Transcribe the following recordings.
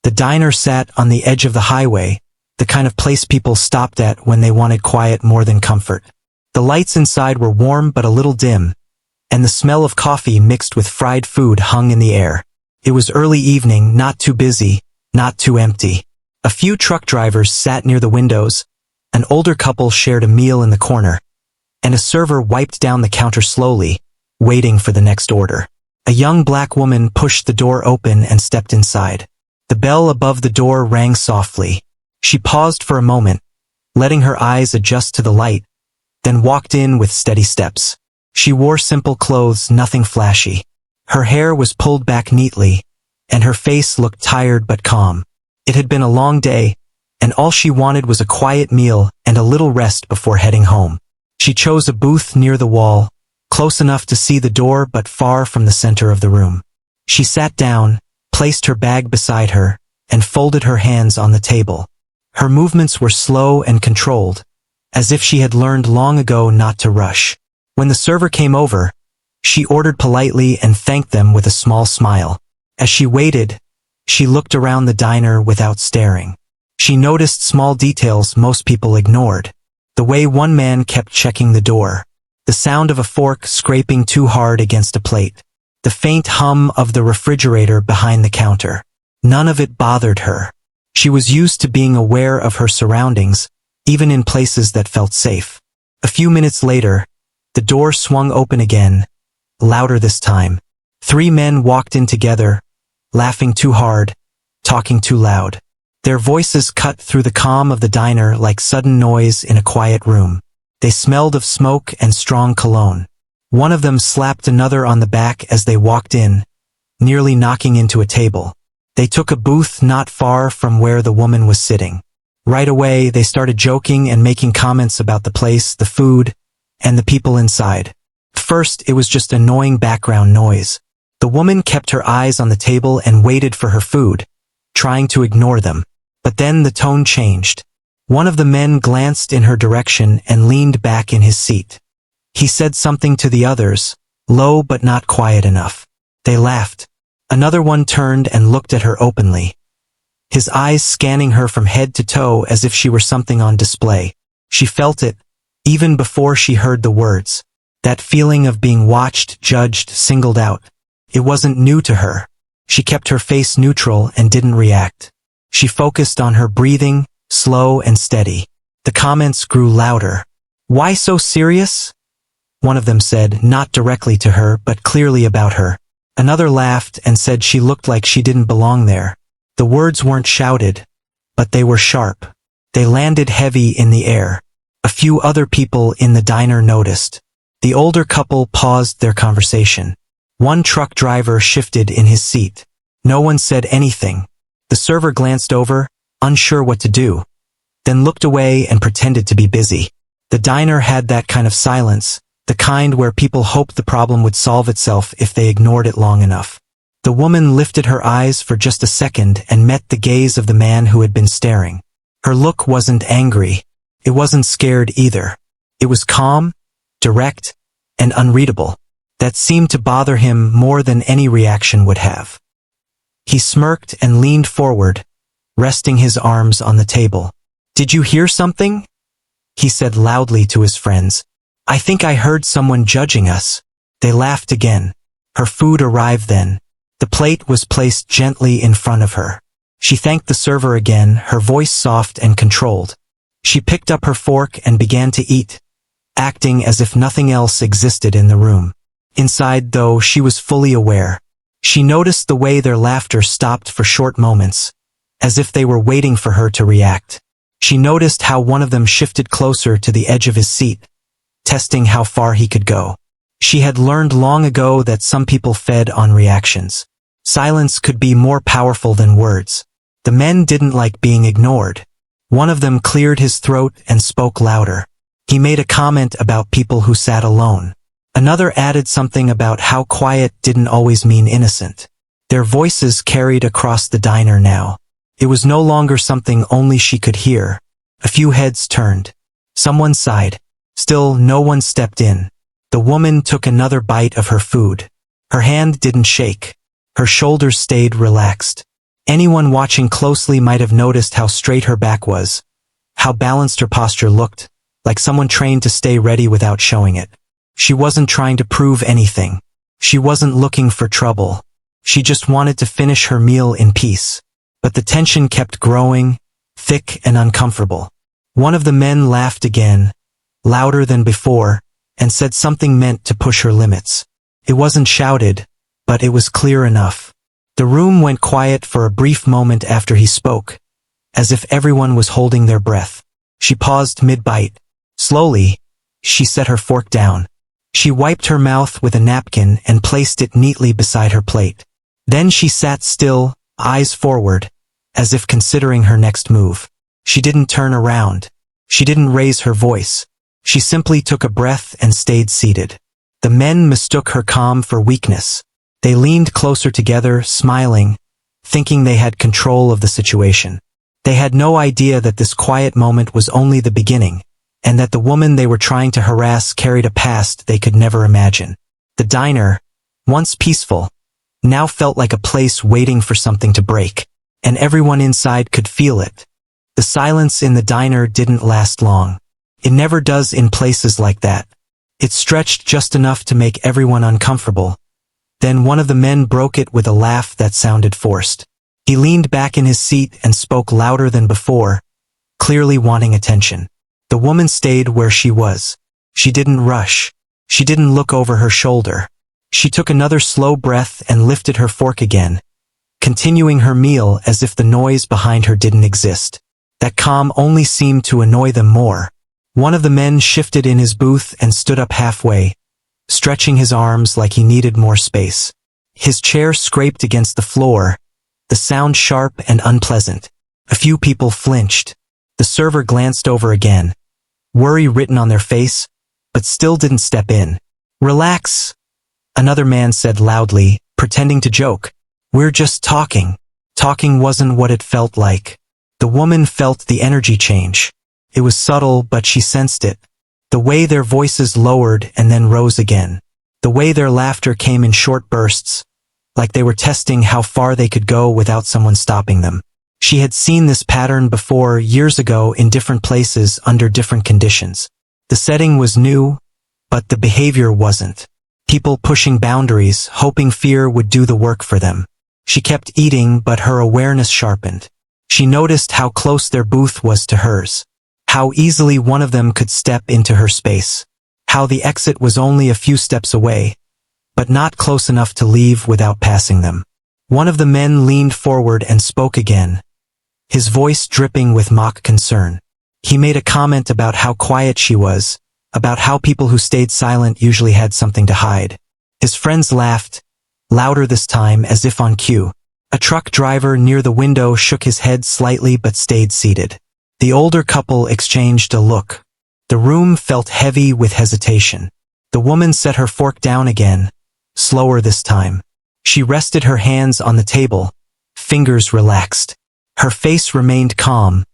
The diner sat on the edge of the highway, the kind of place people stopped at when they wanted quiet more than comfort. The lights inside were warm but a little dim, and the smell of coffee mixed with fried food hung in the air. It was early evening, not too busy, not too empty. A few truck drivers sat near the windows, an older couple shared a meal in the corner, and a server wiped down the counter slowly, waiting for the next order. A young black woman pushed the door open and stepped inside. The bell above the door rang softly. She paused for a moment, letting her eyes adjust to the light, then walked in with steady steps. She wore simple clothes, nothing flashy. Her hair was pulled back neatly, and her face looked tired but calm. It had been a long day, and all she wanted was a quiet meal and a little rest before heading home. She chose a booth near the wall, close enough to see the door but far from the center of the room. She sat down, placed her bag beside her, and folded her hands on the table. Her movements were slow and controlled, as if she had learned long ago not to rush. When the server came over, she ordered politely and thanked them with a small smile. As she waited, she looked around the diner without staring. She noticed small details most people ignored. The way one man kept checking the door, the sound of a fork scraping too hard against a plate, the faint hum of the refrigerator behind the counter. None of it bothered her. She was used to being aware of her surroundings, even in places that felt safe. A few minutes later, the door swung open again, louder this time. 3 men walked in together, laughing too hard, talking too loud. Their voices cut through the calm of the diner like sudden noise in a quiet room. They smelled of smoke and strong cologne. One of them slapped another on the back as they walked in, nearly knocking into a table. They took a booth not far from where the woman was sitting. Right away, they started joking and making comments about the place, the food, and the people inside. First, it was just annoying background noise. The woman kept her eyes on the table and waited for her food, trying to ignore them. But then the tone changed. One of the men glanced in her direction and leaned back in his seat. He said something to the others, low but not quiet enough. They laughed. Another one turned and looked at her openly, his eyes scanning her from head to toe as if she were something on display. She felt it, even before she heard the words. That feeling of being watched, judged, singled out. It wasn't new to her. She kept her face neutral and didn't react. She focused on her breathing, slow and steady. The comments grew louder. "Why so serious?" one of them said, not directly to her but clearly about her. Another laughed and said she looked like she didn't belong there. The words weren't shouted, but they were sharp. They landed heavy in the air. A few other people in the diner noticed. The older couple paused their conversation. One truck driver shifted in his seat. No one said anything. The server glanced over, unsure what to do, then looked away and pretended to be busy. The diner had that kind of silence, the kind where people hoped the problem would solve itself if they ignored it long enough. The woman lifted her eyes for just a second and met the gaze of the man who had been staring. Her look wasn't angry. It wasn't scared either. It was calm, direct, and unreadable. That seemed to bother him more than any reaction would have. He smirked and leaned forward, resting his arms on the table. "Did you hear something?" he said loudly to his friends. "I think I heard someone judging us." They laughed again. Her food arrived then. The plate was placed gently in front of her. She thanked the server again, her voice soft and controlled. She picked up her fork and began to eat, acting as if nothing else existed in the room. Inside, though, she was fully aware. She noticed the way their laughter stopped for short moments, as if they were waiting for her to react. She noticed how one of them shifted closer to the edge of his seat, testing how far he could go. She had learned long ago that some people fed on reactions. Silence could be more powerful than words. The men didn't like being ignored. One of them cleared his throat and spoke louder. He made a comment about people who sat alone. Another added something about how quiet didn't always mean innocent. Their voices carried across the diner now. It was no longer something only she could hear. A few heads turned. Someone sighed. Still, no one stepped in. The woman took another bite of her food. Her hand didn't shake. Her shoulders stayed relaxed. Anyone watching closely might have noticed how straight her back was, how balanced her posture looked, like someone trained to stay ready without showing it. She wasn't trying to prove anything. She wasn't looking for trouble. She just wanted to finish her meal in peace. But the tension kept growing, thick and uncomfortable. One of the men laughed again, louder than before, and said something meant to push her limits. It wasn't shouted, but it was clear enough. The room went quiet for a brief moment after he spoke, as if everyone was holding their breath. She paused mid-bite. Slowly, she set her fork down. She wiped her mouth with a napkin and placed it neatly beside her plate. Then she sat still, eyes forward, as if considering her next move. She didn't turn around. She didn't raise her voice. She simply took a breath and stayed seated. The men mistook her calm for weakness. They leaned closer together, smiling, thinking they had control of the situation. They had no idea that this quiet moment was only the beginning, and that the woman they were trying to harass carried a past they could never imagine. The diner, once peaceful, now felt like a place waiting for something to break, and everyone inside could feel it. The silence in the diner didn't last long. It never does in places like that. It stretched just enough to make everyone uncomfortable. Then one of the men broke it with a laugh that sounded forced. He leaned back in his seat and spoke louder than before, clearly wanting attention. The woman stayed where she was. She didn't rush. She didn't look over her shoulder. She took another slow breath and lifted her fork again, continuing her meal as if the noise behind her didn't exist. That calm only seemed to annoy them more. One of the men shifted in his booth and stood up halfway, stretching his arms like he needed more space. His chair scraped against the floor, the sound sharp and unpleasant. A few people flinched. The server glanced over again, worry written on their face, but still didn't step in. "Relax," another man said loudly, pretending to joke. "We're just talking." Talking wasn't what it felt like. The woman felt the energy change. It was subtle, but she sensed it. The way their voices lowered and then rose again. The way their laughter came in short bursts, like they were testing how far they could go without someone stopping them. She had seen this pattern before years ago in different places under different conditions. The setting was new, but the behavior wasn't. People pushing boundaries, hoping fear would do the work for them. She kept eating, but her awareness sharpened. She noticed how close their booth was to hers. How easily one of them could step into her space. How the exit was only a few steps away, but not close enough to leave without passing them. One of the men leaned forward and spoke again, his voice dripping with mock concern. He made a comment about how quiet she was, about how people who stayed silent usually had something to hide. His friends laughed, louder this time as if on cue. A truck driver near the window shook his head slightly but stayed seated. The older couple exchanged a look. The room felt heavy with hesitation. The woman set her fork down again, slower this time. She rested her hands on the table, fingers relaxed. Her face remained calm,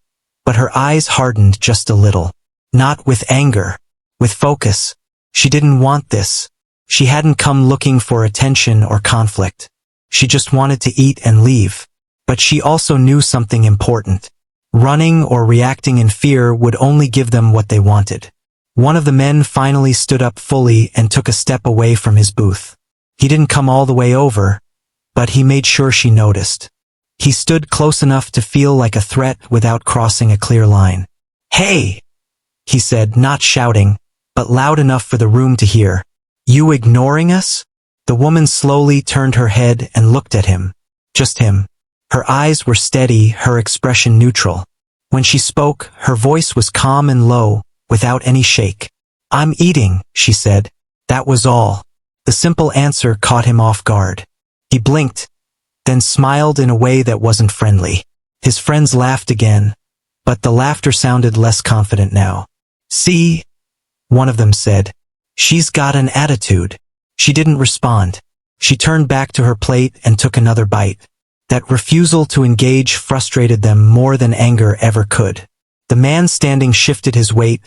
but her eyes hardened just a little. Not with anger, with focus. She didn't want this. She hadn't come looking for attention or conflict. She just wanted to eat and leave. But she also knew something important. Running or reacting in fear would only give them what they wanted. One of the men finally stood up fully and took a step away from his booth. He didn't come all the way over, but he made sure she noticed. He stood close enough to feel like a threat without crossing a clear line. "Hey!" he said, not shouting, but loud enough for the room to hear. "You ignoring us?" The woman slowly turned her head and looked at him. Just him. Her eyes were steady, her expression neutral. When she spoke, her voice was calm and low, without any shake. "I'm eating," she said. That was all. The simple answer caught him off guard. He blinked, then smiled in a way that wasn't friendly. His friends laughed again, but the laughter sounded less confident now. "See?" one of them said. "She's got an attitude." She didn't respond. She turned back to her plate and took another bite. That refusal to engage frustrated them more than anger ever could. The man standing shifted his weight,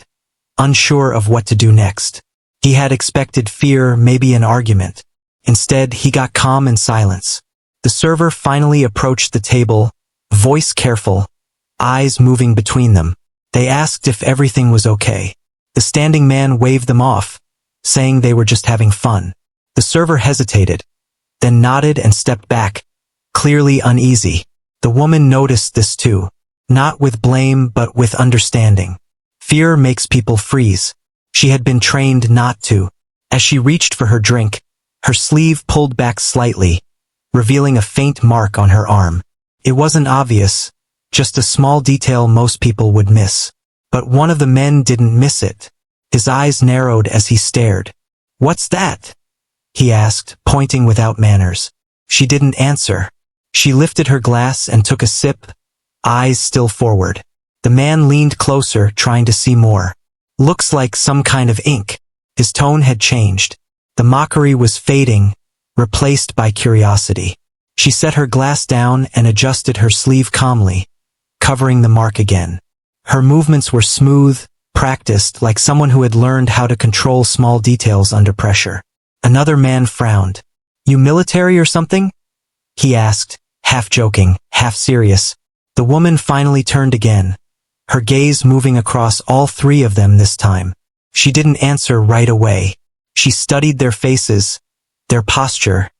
unsure of what to do next. He had expected fear, maybe an argument. Instead, he got calm and silence. The server finally approached the table, voice careful, eyes moving between them. They asked if everything was okay. The standing man waved them off, saying they were just having fun. The server hesitated, then nodded and stepped back, clearly uneasy. The woman noticed this too, not with blame but with understanding. Fear makes people freeze. She had been trained not to. As she reached for her drink, her sleeve pulled back slightly, revealing a faint mark on her arm. It wasn't obvious, just a small detail most people would miss. But one of the men didn't miss it. His eyes narrowed as he stared. "What's that?" he asked, pointing without manners. She didn't answer. She lifted her glass and took a sip, eyes still forward. The man leaned closer, trying to see more. "Looks like some kind of ink." His tone had changed. The mockery was fading, replaced by curiosity. She set her glass down and adjusted her sleeve calmly, covering the mark again. Her movements were smooth, practiced, like someone who had learned how to control small details under pressure. Another man frowned. "You military or something?" he asked, half joking, half serious. The woman finally turned again, her gaze moving across all three of them this time. She didn't answer right away. She studied their faces, their posture,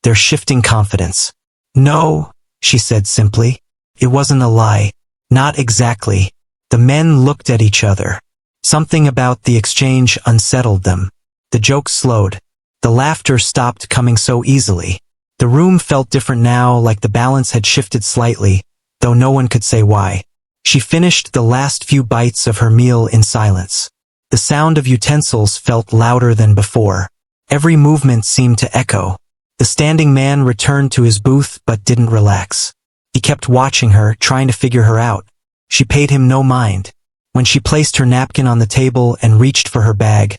their shifting confidence. "No," she said simply. It wasn't a lie. Not exactly. The men looked at each other. Something about the exchange unsettled them. The joke slowed. The laughter stopped coming so easily. The room felt different now, like the balance had shifted slightly, though no one could say why. She finished the last few bites of her meal in silence. The sound of utensils felt louder than before. Every movement seemed to echo. The standing man returned to his booth but didn't relax. He kept watching her, trying to figure her out. She paid him no mind. When she placed her napkin on the table and reached for her bag,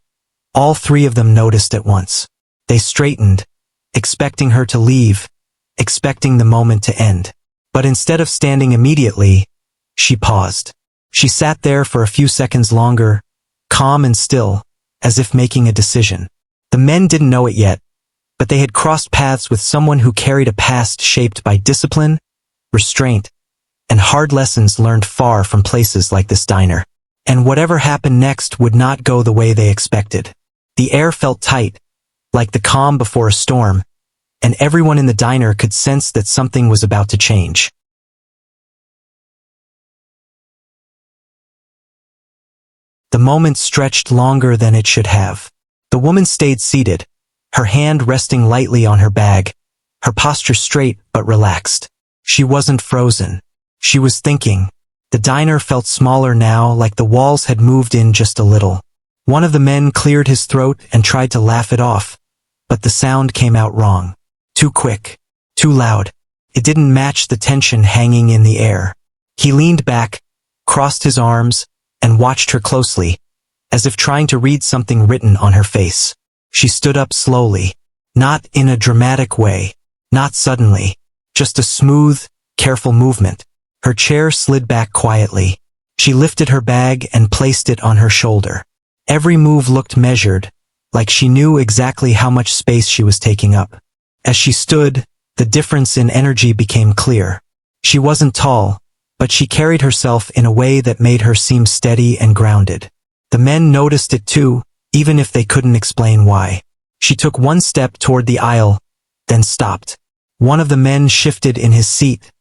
all three of them noticed at once. They straightened, expecting her to leave, expecting the moment to end. But instead of standing immediately, she paused. She sat there for a few seconds longer, calm and still, as if making a decision. The men didn't know it yet, but they had crossed paths with someone who carried a past shaped by discipline, restraint, and hard lessons learned far from places like this diner. And whatever happened next would not go the way they expected. The air felt tight, like the calm before a storm, and everyone in the diner could sense that something was about to change. The moment stretched longer than it should have. The woman stayed seated, her hand resting lightly on her bag, her posture straight but relaxed. She wasn't frozen. She was thinking. The diner felt smaller now, like the walls had moved in just a little. One of the men cleared his throat and tried to laugh it off, but the sound came out wrong. Too quick. Too loud. It didn't match the tension hanging in the air. He leaned back, crossed his arms, and watched her closely, as if trying to read something written on her face. She stood up slowly, not in a dramatic way, not suddenly, just a smooth, careful movement. Her chair slid back quietly. She lifted her bag and placed it on her shoulder. Every move looked measured, like she knew exactly how much space she was taking up. As she stood, the difference in energy became clear. She wasn't tall, but she carried herself in a way that made her seem steady and grounded. The men noticed it too, even if they couldn't explain why. She took one step toward the aisle, then stopped. One of the men shifted in his seat,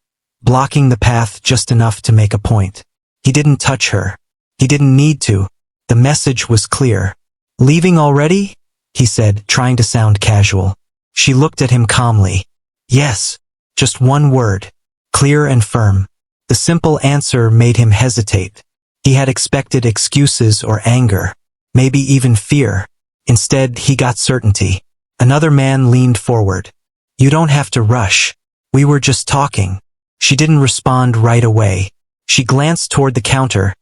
blocking the path just enough to make a point. He didn't touch her. He didn't need to. The message was clear. "Leaving already?" he said, trying to sound casual. She looked at him calmly. "Yes." Just one word, clear and firm. The simple answer made him hesitate. He had expected excuses or anger, maybe even fear. Instead, he got certainty. Another man leaned forward. "You don't have to rush. We were just talking." She didn't respond right away. She glanced toward the counter,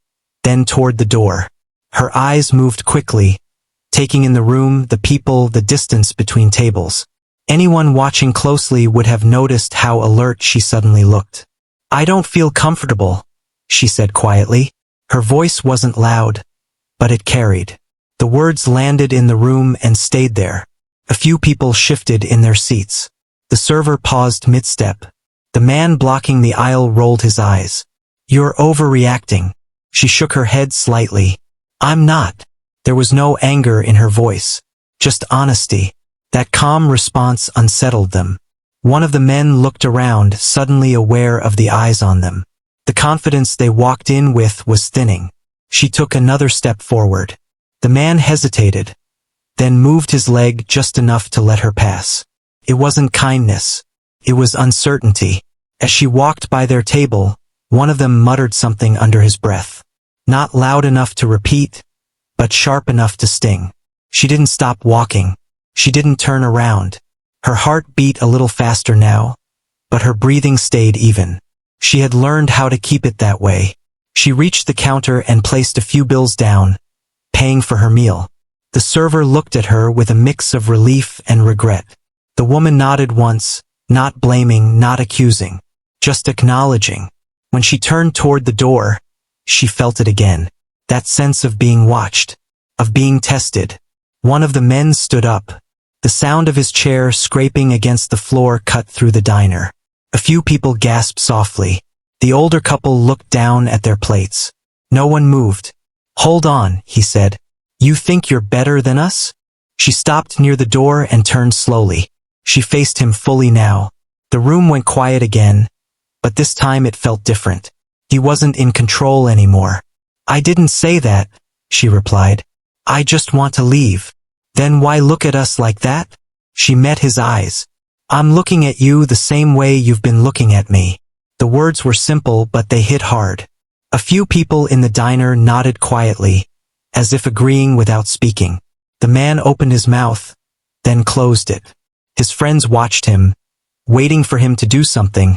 then toward the door. Her eyes moved quickly, taking in the room, the people, the distance between tables. Anyone watching closely would have noticed how alert she suddenly looked. "I don't feel comfortable," she said quietly. Her voice wasn't loud, but it carried. The words landed in the room and stayed there. A few people shifted in their seats. The The server paused mid-step. The man blocking the aisle rolled his eyes. "You're overreacting." She shook her head slightly. "I'm not." There was no anger in her voice, just honesty. That calm response unsettled them. One of the men looked around, suddenly aware of the eyes on them. The confidence they walked in with was thinning. She took another step forward. The man hesitated, then moved his leg just enough to let her pass. It wasn't kindness. It was uncertainty. As she walked by their table, one of them muttered something under his breath. Not loud enough to repeat, but sharp enough to sting. She didn't stop walking. She didn't turn around. Her heart beat a little faster now, but her breathing stayed even. She had learned how to keep it that way. She reached the counter and placed a few bills down, paying for her meal. The server looked at her with a mix of relief and regret. The woman nodded once, not blaming, not accusing, just acknowledging. When she turned toward the door, she felt it again. That sense of being watched, of being tested. One of the men stood up. The sound of his chair scraping against the floor cut through the diner. A few people gasped softly. The older couple looked down at their plates. No one moved. "Hold on," he said. "You think you're better than us?" She stopped near the door and turned slowly. She faced him fully now. The room went quiet again, but this time it felt different. He wasn't in control anymore. "I didn't say that," she replied. "I just want to leave." "Then why look at us like that?" She met his eyes. "I'm looking at you the same way you've been looking at me." The words were simple, but they hit hard. A few people in the diner nodded quietly, as if agreeing without speaking. The man opened his mouth, then closed it. His friends watched him, waiting for him to do something,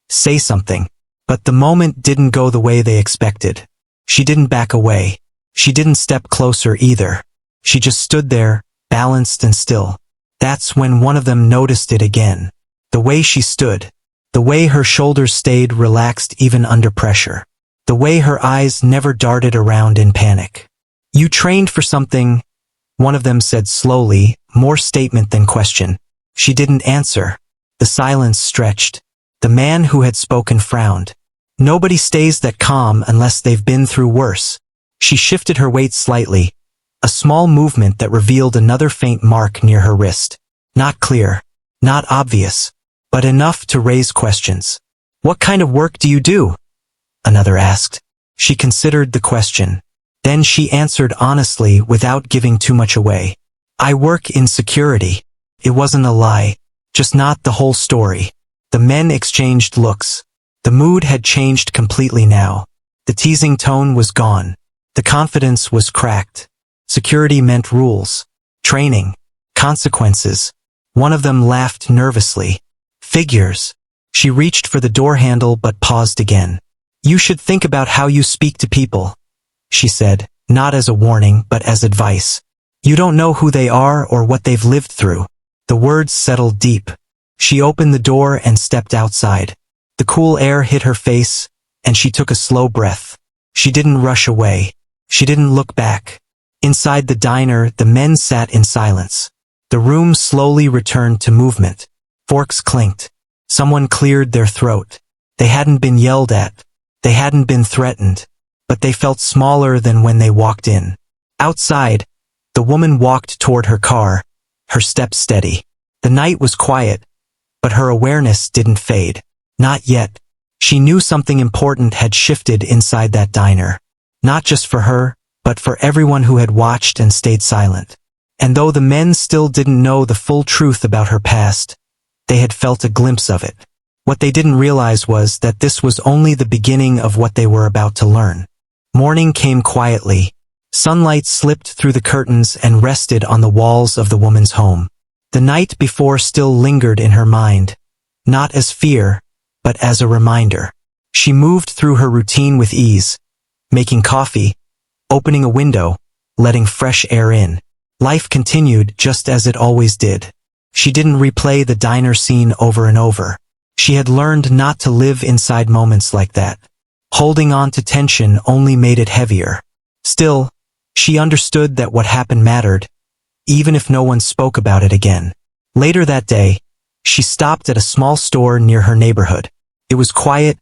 say something. But the moment didn't go the way they expected. She didn't back away. She didn't step closer either. She just stood there, balanced and still. That's when one of them noticed it again. The way she stood. The way her shoulders stayed relaxed even under pressure. The way her eyes never darted around in panic. "You trained for something," one of them said slowly, more statement than question. She didn't answer. The silence stretched. The man who had spoken frowned. Nobody stays that calm unless they've been through worse. She shifted her weight slightly, a small movement that revealed another faint mark near her wrist. Not clear, not obvious, but enough to raise questions. "What kind of work do you do?" another asked. She considered the question. Then she answered honestly without giving too much away. "I work in security." It wasn't a lie, just not the whole story. The men exchanged looks. The mood had changed completely now. The teasing tone was gone. The confidence was cracked. Security meant rules, training, consequences. One of them laughed nervously. "Figures." She reached for the door handle but paused again. "You should think about how you speak to people," she said, not as a warning but as advice. "You don't know who they are or what they've lived through." The words settled deep. She opened the door and stepped outside. The cool air hit her face, and she took a slow breath. She didn't rush away. She didn't look back. Inside the diner, the men sat in silence. The room slowly returned to movement. Forks clinked. Someone cleared their throat. They hadn't been yelled at. They hadn't been threatened. But they felt smaller than when they walked in. Outside, the woman walked toward her car, her steps steady. The night was quiet, but her awareness didn't fade. Not yet. She knew something important had shifted inside that diner. Not just for her, but for everyone who had watched and stayed silent. And though the men still didn't know the full truth about her past, they had felt a glimpse of it. What they didn't realize was that this was only the beginning of what they were about to learn. Morning came quietly. Sunlight slipped through the curtains and rested on the walls of the woman's home. The night before still lingered in her mind, not as fear, but as a reminder. She moved through her routine with ease, making coffee, opening a window, letting fresh air in. Life continued just as it always did. She didn't replay the diner scene over and over. She had learned not to live inside moments like that. Holding on to tension only made it heavier. Still, she understood that what happened mattered, even if no one spoke about it again. Later that day, She stopped at a small store near her neighborhood. It was quiet,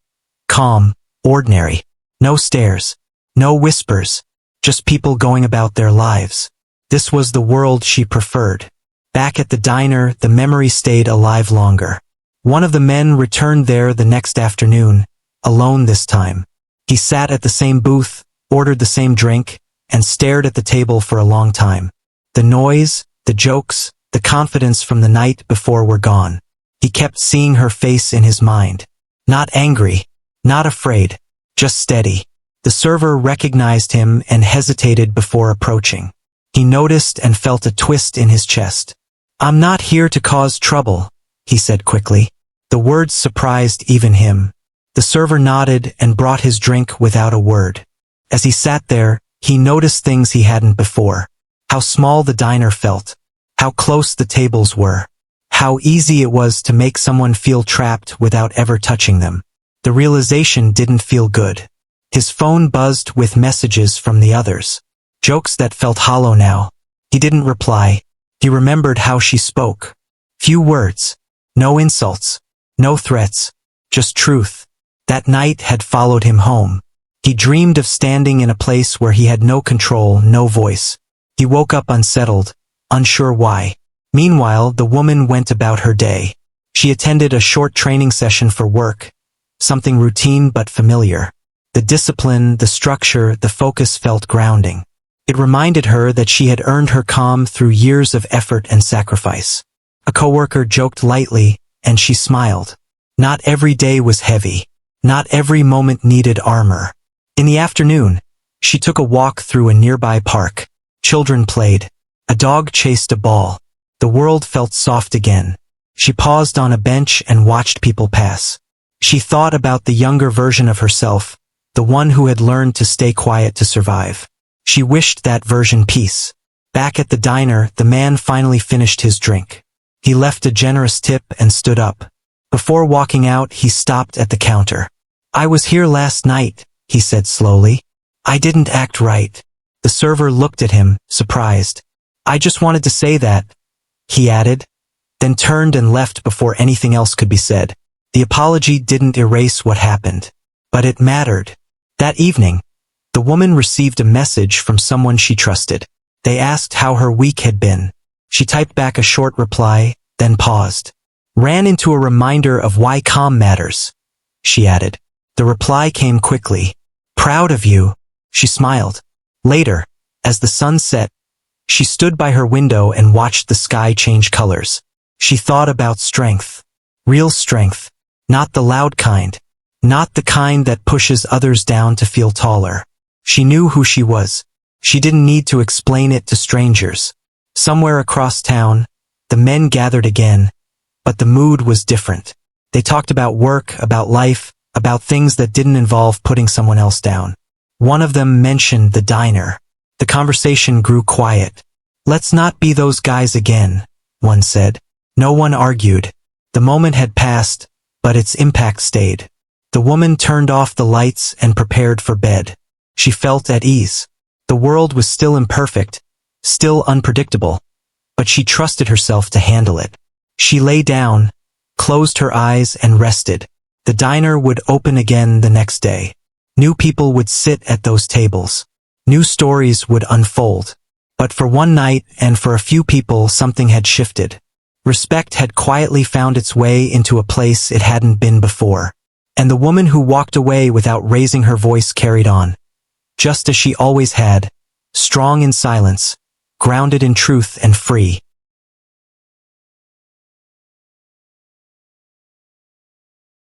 calm, ordinary. No stares, no whispers, just people going about their lives. This was the world she preferred. Back at the diner, the memory stayed alive longer. One of the men returned there the next afternoon, alone this time. He sat at the same booth, ordered the same drink, and stared at the table for a long time. The noise, the jokes, the confidence from the night before were gone. He kept seeing her face in his mind. Not angry, not afraid, just steady. The server recognized him and hesitated before approaching. He noticed and felt a twist in his chest. "I'm not here to cause trouble," he said quickly. The words surprised even him. The server nodded and brought his drink without a word. As he sat there, he noticed things he hadn't before. How small the diner felt. How close the tables were. How easy it was to make someone feel trapped without ever touching them. The realization didn't feel good. His phone buzzed with messages from the others. Jokes that felt hollow now. He didn't reply. He remembered how she spoke. Few words. No insults. No threats. Just truth. That night had followed him home. He dreamed of standing in a place where he had no control, no voice. He woke up unsettled, unsure why. Meanwhile, the woman went about her day. She attended a short training session for work. Something routine but familiar. The discipline, the structure, the focus felt grounding. It reminded her that she had earned her calm through years of effort and sacrifice. A coworker joked lightly, and she smiled. Not every day was heavy. Not every moment needed armor. In the afternoon, she took a walk through a nearby park. Children played. A dog chased a ball. The world felt soft again. She paused on a bench and watched people pass. She thought about the younger version of herself, the one who had learned to stay quiet to survive. She wished that version peace. Back at the diner, the man finally finished his drink. He left a generous tip and stood up. Before walking out, he stopped at the counter. "I was here last night," he said slowly. "I didn't act right." The server looked at him, surprised. "I just wanted to say that," he added, then turned and left before anything else could be said. The apology didn't erase what happened, but it mattered. That evening, the woman received a message from someone she trusted. They asked how her week had been. She typed back a short reply, then paused. "Ran into a reminder of why calm matters," she added. The reply came quickly. "Proud of you," she smiled. Later, as the sun set, she stood by her window and watched the sky change colors. She thought about strength. Real strength. Not the loud kind. Not the kind that pushes others down to feel taller. She knew who she was. She didn't need to explain it to strangers. Somewhere across town, the men gathered again, but the mood was different. They talked about work, about life, about things that didn't involve putting someone else down. One of them mentioned the diner. The conversation grew quiet. "Let's not be those guys again," one said. No one argued. The moment had passed, but its impact stayed. The woman turned off the lights and prepared for bed. She felt at ease. The world was still imperfect, still unpredictable, but she trusted herself to handle it. She lay down, closed her eyes and rested. The diner would open again the next day. New people would sit at those tables. New stories would unfold. But for one night and for a few people, something had shifted. Respect had quietly found its way into a place it hadn't been before. And the woman who walked away without raising her voice carried on. Just as she always had, strong in silence, grounded in truth and free.